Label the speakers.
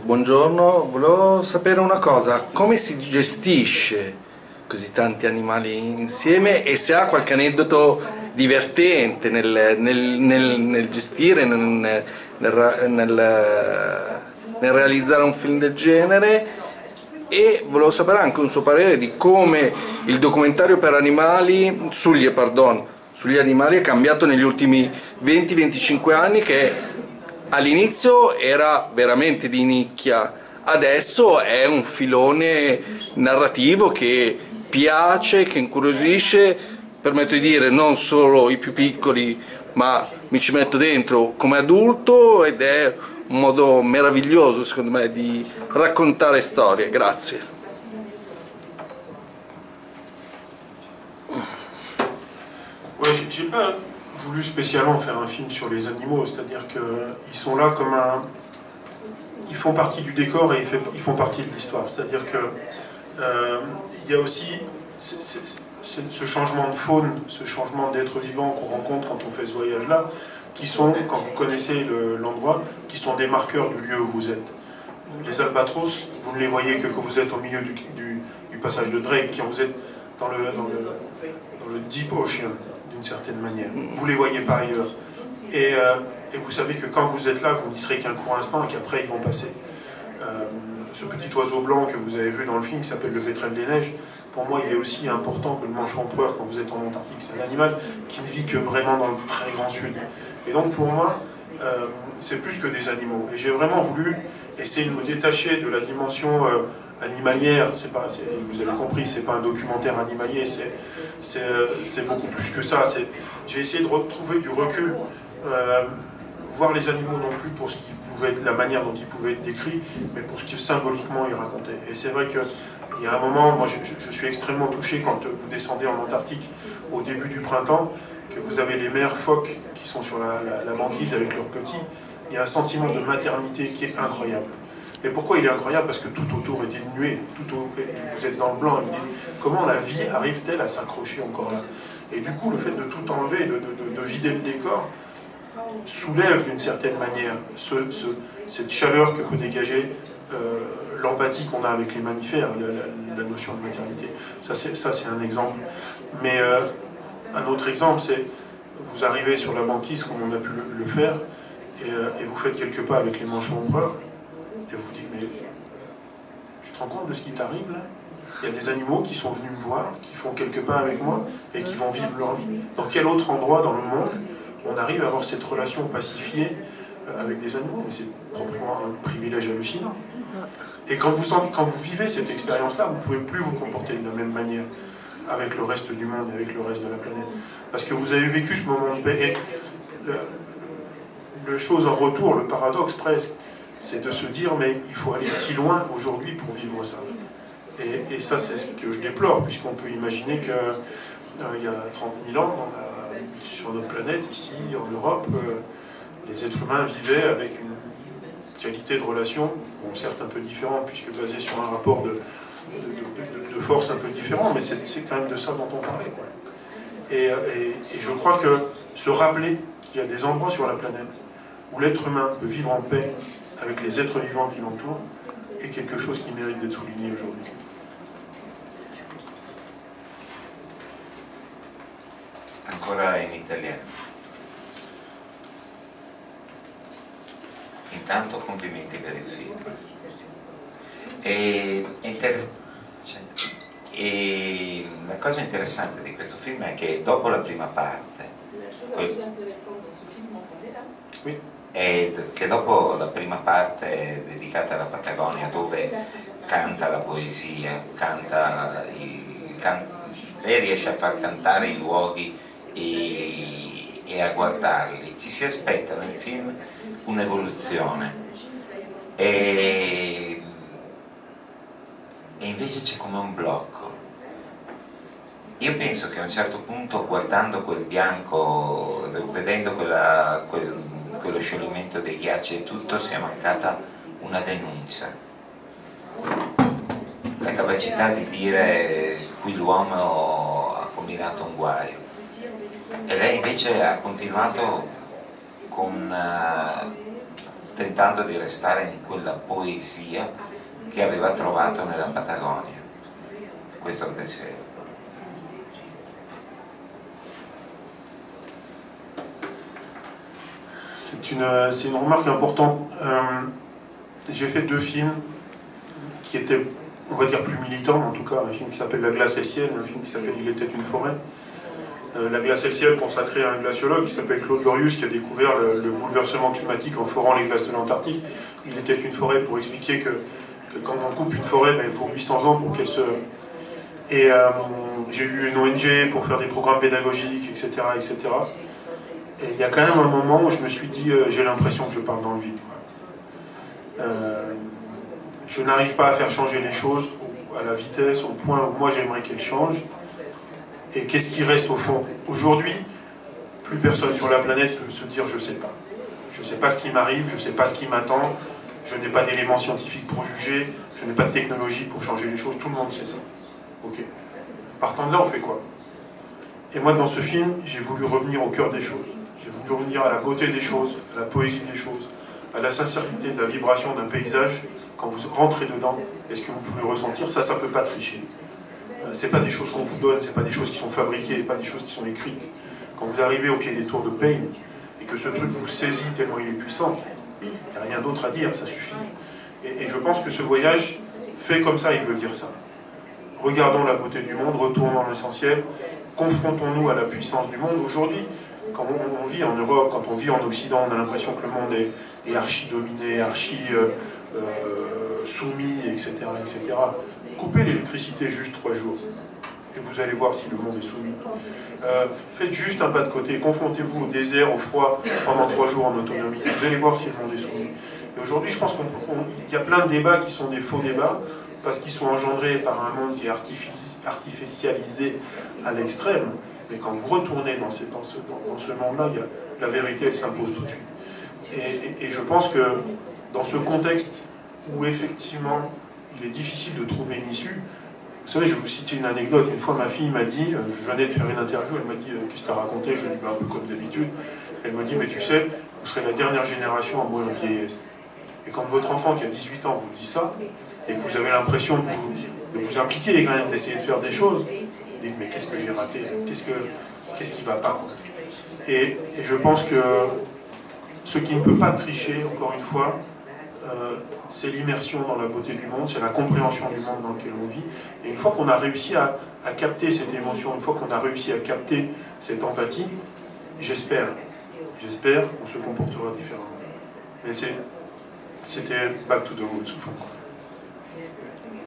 Speaker 1: Buongiorno, volevo sapere una cosa, come si gestisce così tanti animali insieme e se ha qualche aneddoto divertente nel gestire, nel realizzare un film del genere, e volevo sapere anche un suo parere di come il documentario per animali, sugli animali è cambiato negli ultimi 20-25 anni, che all'inizio era veramente di nicchia, adesso è un filone narrativo che piace, che incuriosisce, permetto di dire, non solo i più piccoli, ma mi ci metto dentro come adulto ed è un modo meraviglioso secondo me di raccontare storie. Grazie.
Speaker 2: Ouais, j'ai pas voulu spécialement faire un film sur les animaux, c'est-à-dire qu'ils sont là comme un... Ils font partie du décor et ils font partie de l'histoire. C'est-à-dire que il y a aussi ce changement de faune, ce changement d'être vivant qu'on rencontre quand on fait ce voyage-là, qui sont, quand vous connaissez l'endroit, qui sont des marqueurs du lieu où vous êtes. Les albatros, vous ne les voyez que quand vous êtes au milieu du passage de Drake, quand vous êtes dans le Deep Ocean, d'une certaine manière. Vous ne les voyez pas ailleurs. Et vous savez que quand vous êtes là, vous n'y serez qu'un court instant et qu'après ils vont passer. Ce petit oiseau blanc que vous avez vu dans le film, qui s'appelle le pétrel des neiges, pour moi il est aussi important que le manchon empereur quand vous êtes en Antarctique. C'est un animal qui ne vit que vraiment dans le très grand sud. Et donc pour moi, c'est plus que des animaux. Et j'ai vraiment voulu essayer de me détacher de la dimension animalière. Vous avez compris, c'est pas un documentaire animalier, c'est beaucoup plus que ça. J'ai essayé de retrouver du recul, voir les animaux non plus pour ce qui pouvait être la manière dont ils pouvaient être décrits, mais pour ce que symboliquement ils racontaient. Et c'est vrai qu'il y a un moment, moi je suis extrêmement touché quand vous descendez en Antarctique au début du printemps, que vous avez les mères phoques qui sont sur la banquise avec leurs petits. Il y a un sentiment de maternité qui est incroyable. Et pourquoi il est incroyable? Parce que tout autour est dénué, vous êtes dans le blanc, et vous dites, comment la vie arrive-t-elle à s'accrocher encore là? Et du coup, le fait de tout enlever, de vider le décor, soulève d'une certaine manière cette chaleur que peut dégager l'empathie qu'on a avec les mammifères, la notion de maternité. Ça c'est un exemple. Mais un autre exemple, c'est vous arrivez sur la banquise, comme on a pu le faire, et vous faites quelques pas avec les manchots empereurs, et vous vous dites, mais tu te rends compte de ce qui t'arrive là? Il y a des animaux qui sont venus me voir, qui font quelques pas avec moi, et qui vont vivre leur vie. Dans quel autre endroit dans le monde on arrive à avoir cette relation pacifiée avec des animaux? Mais c'est proprement un privilège hallucinant. Et quand vous vivez cette expérience-là, vous ne pouvez plus vous comporter de la même manière avec le reste du monde, avec le reste de la planète. Parce que vous avez vécu ce moment de paix. Et le chose en retour, le paradoxe presque, c'est de se dire, mais il faut aller si loin aujourd'hui pour vivre ça. Et ça, c'est ce que je déplore, puisqu'on peut imaginer qu'il y a 30 000 ans, sur notre planète, ici, en Europe, les êtres humains vivaient avec une qualité de relation, bon, certes un peu différente, puisque basée sur un rapport de force un peu différent, mais c'est quand même de ça dont on parlait, quoi. Et je crois que se rappeler qu'il y a des endroits sur la planète où l'être humain peut vivre en paix avec les êtres vivants qui l'entourent est quelque chose qui mérite d'être souligné aujourd'hui.
Speaker 3: Ancora in italiano. Intanto complimenti per il film. E la cosa interessante di questo film è che dopo la prima parte, che dopo la prima parte dedicata alla Patagonia, dove canta la poesia, lei riesce a far cantare i luoghi e a guardarli, ci si aspetta nel film un'evoluzione e invece c'è come un blocco. Io penso che a un certo punto, guardando quel bianco, vedendo quello scioglimento dei ghiacci e tutto, sia mancata una denuncia, la capacità di dire qui l'uomo ha combinato un guaio. E lei invece ha continuato con tentando di restare in quella poesia che aveva trovato nella Patagonia. Questo è il pensiero.
Speaker 2: C'est une remarque importante. J'ai fait 2 films qui étaient, on va dire, plus militants, en tout cas un film qui s'appelle La glace et le ciel, un film qui s'appelle Il était une forêt. La glace et le ciel consacré à un glaciologue qui s'appelle Claude Lorius, qui a découvert le bouleversement climatique en forant les glaces de l'Antarctique. Il était une forêt pour expliquer que quand on coupe une forêt, ben, il faut 800 ans pour qu'elle se... Et j'ai eu une ONG pour faire des programmes pédagogiques, etc. etc. Et il y a quand même un moment où je me suis dit, j'ai l'impression que je parle dans le vide. Je n'arrive pas à faire changer les choses à la vitesse, au point où moi j'aimerais qu'elles changent. Et qu'est-ce qui reste au fond? Aujourd'hui, plus personne sur la planète peut se dire je sais pas. Je sais pas ce qui m'arrive, je sais pas ce qui m'attend, je n'ai pas d'éléments scientifiques pour juger, je n'ai pas de technologie pour changer les choses, tout le monde sait ça. Ok. Partant de là, on fait quoi? Et moi, dans ce film, j'ai voulu revenir au cœur des choses. J'ai voulu revenir à la beauté des choses, à la poésie des choses, à la sincérité de la vibration d'un paysage. Quand vous rentrez dedans, est-ce que vous pouvez ressentir ça? Ça ne peut pas tricher. C'est pas des choses qu'on vous donne, c'est pas des choses qui sont fabriquées, c'est pas des choses qui sont écrites. Quand vous arrivez au pied des tours de Payne et que ce truc vous saisit tellement il est puissant, il n'y a rien d'autre à dire, ça suffit. Et je pense que ce voyage fait comme ça, il veut dire ça. Regardons la beauté du monde, retournons dans l'essentiel, confrontons-nous à la puissance du monde. Aujourd'hui, quand on vit en Europe, quand on vit en Occident, on a l'impression que le monde est archi-dominé, archi-soumis, etc., etc. Coupez l'électricité juste 3 jours, et vous allez voir si le monde est soumis. Faites juste un pas de côté, confrontez-vous au désert, au froid, pendant 3 jours en autonomie, vous allez voir si le monde est soumis. Et aujourd'hui, je pense qu'il y a plein de débats qui sont des faux débats, parce qu'ils sont engendrés par un monde qui est artificialisé à l'extrême. Mais quand vous retournez dans ce monde-là, la vérité, elle s'impose tout de suite. Et je pense que dans ce contexte où effectivement il est difficile de trouver une issue, vous savez, je vais vous citer une anecdote. Une fois, ma fille m'a dit, je venais de faire une interview, elle m'a dit, qu'est-ce que tu as raconté? Je lui ai dit, un peu comme d'habitude. Elle m'a dit, mais tu sais, vous serez la dernière génération à mourir de vieillesse. Et quand votre enfant qui a 18 ans vous dit ça, et que vous avez l'impression de vous impliquer quand même, d'essayer de faire des choses, vous dites, mais qu'est-ce que j'ai raté? Qu'est-ce qui ne va pas? Et je pense que ce qui ne peut pas tricher, encore une fois, c'est l'immersion dans la beauté du monde, c'est la compréhension du monde dans lequel on vit. Et une fois qu'on a réussi à capter cette émotion, une fois qu'on a réussi à capter cette empathie, j'espère qu'on se comportera différemment. Mais c'était back to the roots.